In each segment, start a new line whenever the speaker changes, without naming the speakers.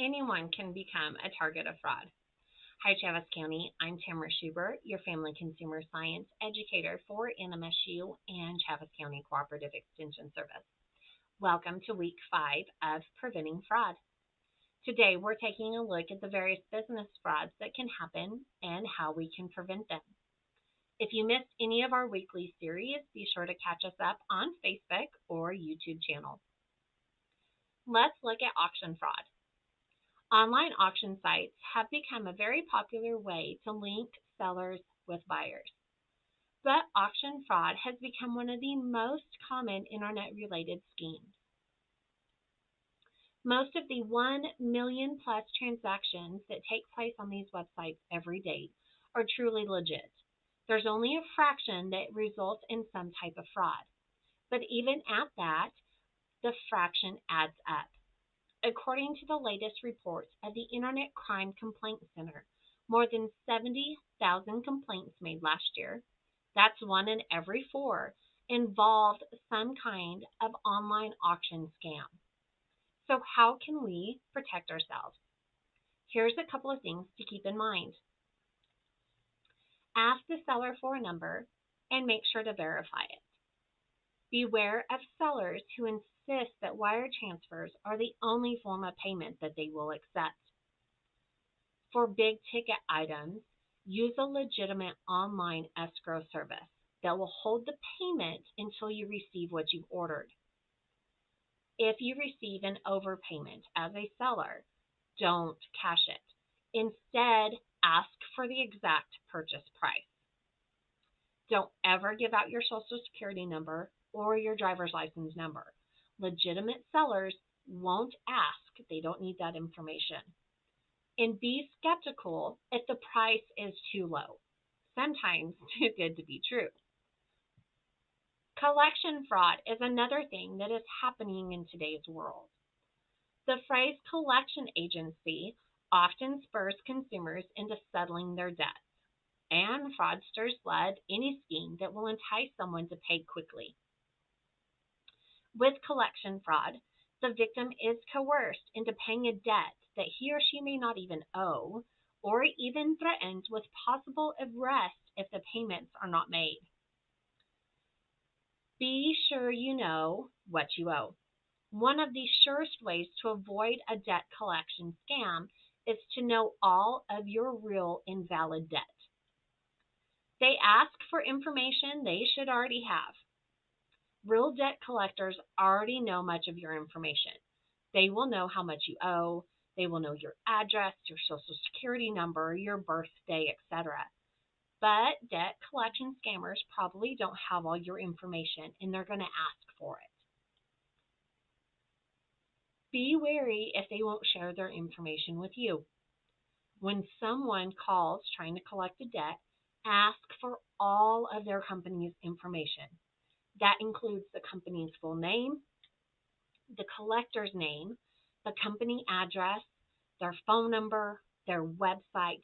anyone can become a target of fraud. Hi, Travis County. I'm Tamara Schubert, your family consumer science educator for NMSU and Travis County Cooperative Extension Service. Welcome to week 5 of Preventing Fraud. Today, we're taking a look at the various business frauds that can happen and how we can prevent them. If you missed any of our weekly series, be sure to catch us up on Facebook or YouTube channel. Let's look at auction fraud. Online auction sites have become a very popular way to link sellers with buyers. But auction fraud has become one of the most common internet-related schemes. Most of the 1 million plus transactions that take place on these websites every day are truly legit. There's only a fraction that results in some type of fraud. But even at that, the fraction adds up. According to the latest reports of the Internet Crime Complaint Center, more than 70,000 complaints made last year, that's 1 in every 4, involved some kind of online auction scam. So how can we protect ourselves? Here's a couple of things to keep in mind. Ask the seller for a number and make sure to verify it. Beware of sellers who insist that wire transfers are the only form of payment that they will accept. For big ticket items, use a legitimate online escrow service that will hold the payment until you receive what you've ordered. If you receive an overpayment as a seller, don't cash it. Instead, ask for the exact purchase price. Don't ever give out your social security number or your driver's license number. Legitimate sellers won't ask. They don't need that information. And be skeptical if the price is too low. Sometimes too good to be true. Collection fraud is another thing that is happening in today's world. The phrase collection agency often spurs consumers into settling their debts, and fraudsters love any scheme that will entice someone to pay quickly. With collection fraud, the victim is coerced into paying a debt that he or she may not even owe, or even threatened with possible arrest if the payments are not made. Be sure you know what you owe. One of the surest ways to avoid a debt collection scam is to know all of your real and valid debt. They ask for information they should already have. Real debt collectors already know much of your information. They will know how much you owe. They will know your address, your social security number, your birthday, etc. But debt collection scammers probably don't have all your information, and they're going to ask for it. Be wary if they won't share their information with you. When someone calls trying to collect a debt, ask for all of their company's information. That includes the company's full name, the collector's name, the company address, their phone number, their website,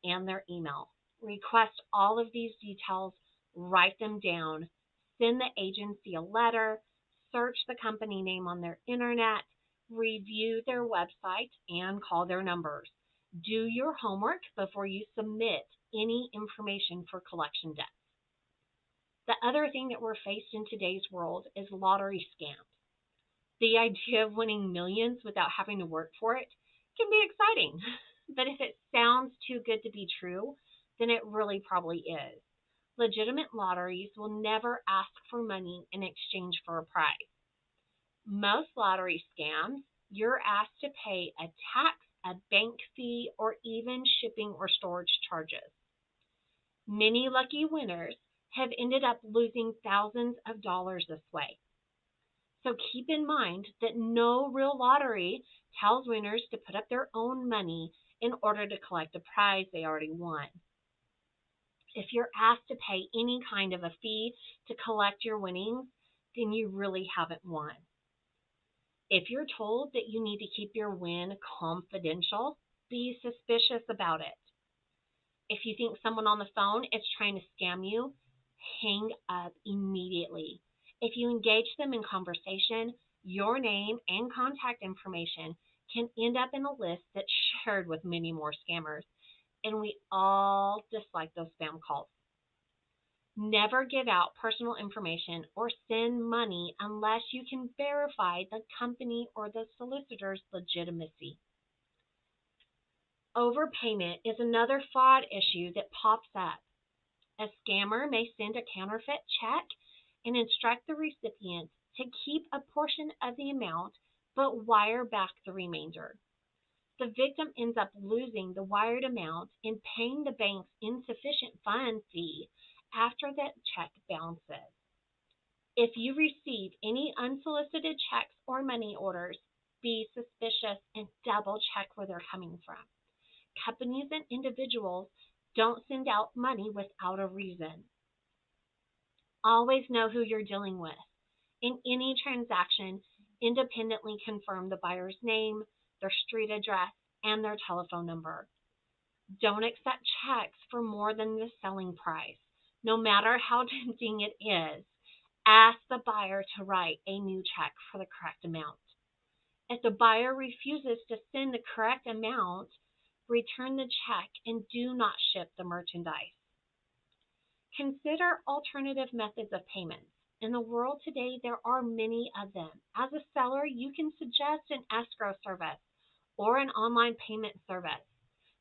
and their email. Request all of these details, write them down, send the agency a letter, search the company name on their internet, review their website, and call their numbers. Do your homework before you submit any information for collection debts. The other thing that we're faced in today's world is lottery scams. The idea of winning millions without having to work for it can be exciting, but if it sounds too good to be true, then it really probably is. Legitimate lotteries will never ask for money in exchange for a prize. Most lottery scams, you're asked to pay a tax, a bank fee, or even shipping or storage charges. Many lucky winners have ended up losing thousands of dollars this way. So keep in mind that no real lottery tells winners to put up their own money in order to collect a prize they already won. If you're asked to pay any kind of a fee to collect your winnings, then you really haven't won. If you're told that you need to keep your win confidential, be suspicious about it. If you think someone on the phone is trying to scam you, hang up immediately. If you engage them in conversation, your name and contact information can end up in a list that's shared with many more scammers, and we all dislike those spam calls. Never give out personal information or send money unless you can verify the company or the solicitor's legitimacy. Overpayment is another fraud issue that pops up. A scammer may send a counterfeit check and instruct the recipient to keep a portion of the amount but wire back the remainder. The victim ends up losing the wired amount and paying the bank's insufficient fund fee after that check bounces. If you receive any unsolicited checks or money orders, be suspicious and double check where they're coming from. Companies and individuals don't send out money without a reason. Always know who you're dealing with. In any transaction, independently confirm the buyer's name, their street address, and their telephone number. Don't accept checks for more than the selling price. No matter how tempting it is, ask the buyer to write a new check for the correct amount. If the buyer refuses to send the correct amount, return the check and do not ship the merchandise. Consider alternative methods of payments. In the world today, there are many of them. As a seller, you can suggest an escrow service or an online payment service.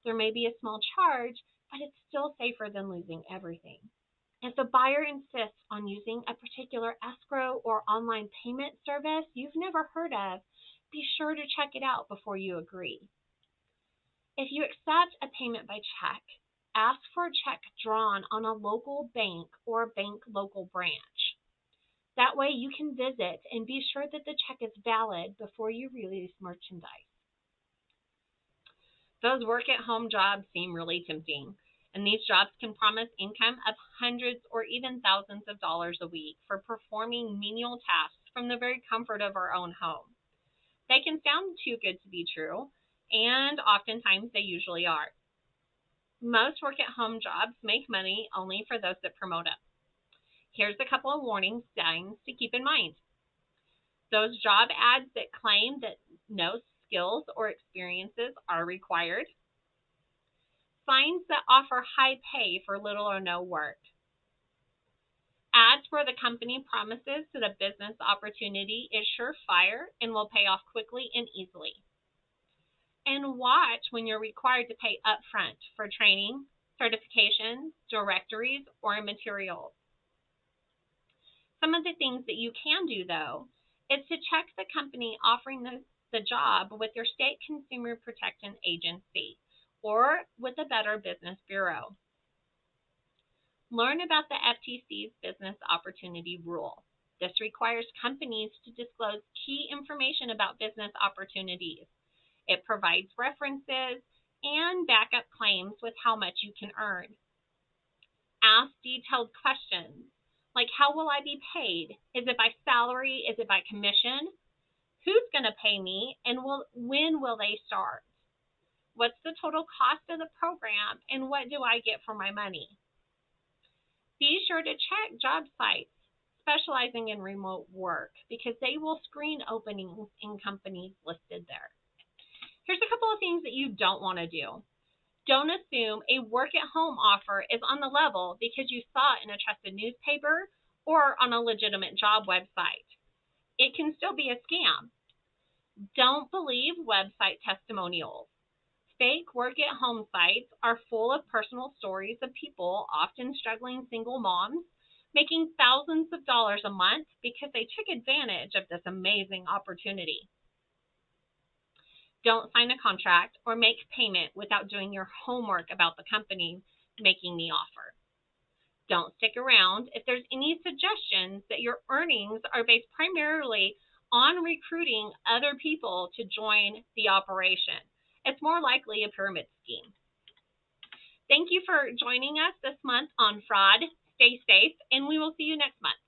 There may be a small charge, but it's still safer than losing everything. If the buyer insists on using a particular escrow or online payment service you've never heard of, be sure to check it out before you agree. If you accept a payment by check, ask for a check drawn on a local bank or a bank local branch. That way you can visit and be sure that the check is valid before you release merchandise. Those work-at-home jobs seem really tempting, and these jobs can promise income of hundreds or even thousands of dollars a week for performing menial tasks from the very comfort of our own home. They can sound too good to be true, and oftentimes they usually are. Most work-at-home jobs make money only for those that promote it. Here's a couple of warning signs to keep in mind. Those job ads that claim that no skills or experiences are required. Signs that offer high pay for little or no work. Ads where the company promises that a business opportunity is surefire and will pay off quickly and easily. And watch when you're required to pay upfront for training, certifications, directories, or materials. Some of the things that you can do, though, is to check the company offering the job with your state consumer protection agency or with a Better Business Bureau. Learn about the FTC's Business Opportunity Rule. This requires companies to disclose key information about business opportunities. It provides references and backup claims with how much you can earn. Ask detailed questions like, how will I be paid? Is it by salary? Is it by commission? Who's going to pay me? And when will they start? What's the total cost of the program? And what do I get for my money? Be sure to check job sites specializing in remote work because they will screen openings in companies listed there. Here's a couple of things that you don't want to do. Don't assume a work-at-home offer is on the level because you saw it in a trusted newspaper or on a legitimate job website. It can still be a scam. Don't believe website testimonials. Fake work-at-home sites are full of personal stories of people, often struggling single moms, making thousands of dollars a month because they took advantage of this amazing opportunity. Don't sign a contract or make payment without doing your homework about the company making the offer. Don't stick around if there's any suggestions that your earnings are based primarily on recruiting other people to join the operation. It's more likely a pyramid scheme. Thank you for joining us this month on Fraud. Stay safe, and we will see you next month.